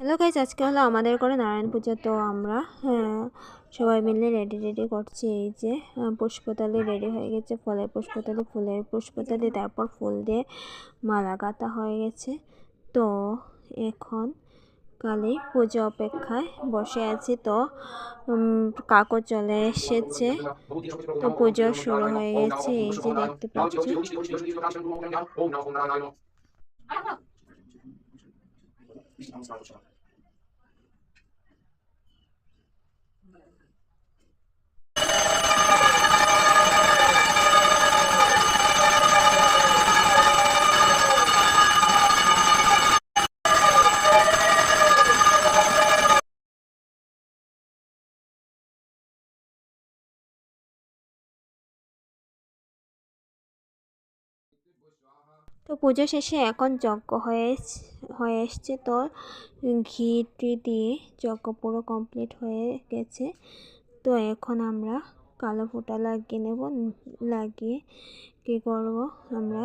Hello guys, আজকে হলো আমাদের করে নারায়ণ পূজা। তো আমরা সবাই মিলে রেডি করছি। এই যে পুষ্পতালি রেডি হয়ে গেছে, ফলের পুষ্পতালি, তারপর ফুল দিয়ে মালা গাঁথা হয়ে গেছে। তো এখন কালী পুজো অপেক্ষায় বসে আছি। তো কাকু চলে এসেছে, তো পুজো শুরু হয়ে গেছে। এই যে দেখতে পাচ্ছি। তো পুজো শেষে এখন যজ্ঞ হয়ে এসছে। তো ঘি দিয়ে যজ্ঞ পুরো কমপ্লিট হয়ে গেছে। তো এখন আমরা কালো ফোঁটা লাগিয়ে নেব। লাগিয়ে কী করব, আমরা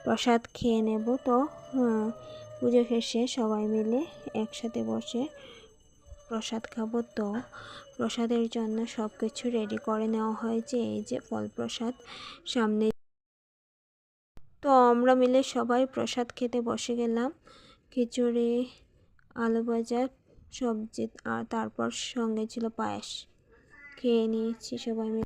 প্রসাদ খেয়ে নেব। তো পুজো শেষে সবাই মিলে একসাথে বসে প্রসাদ খাবো। তো প্রসাদের জন্য সব কিছু রেডি করে নেওয়া হয়েছে। এই যে ফল প্রসাদ সামনে। তো আমরা মিলে সবাই প্রসাদ খেতে বসে গেলাম। খিচুড়ি, আলু ভাজা, সবজি, আর তারপর সঙ্গে ছিল পায়েস। খেয়ে নিয়েছি সবাই মিলে।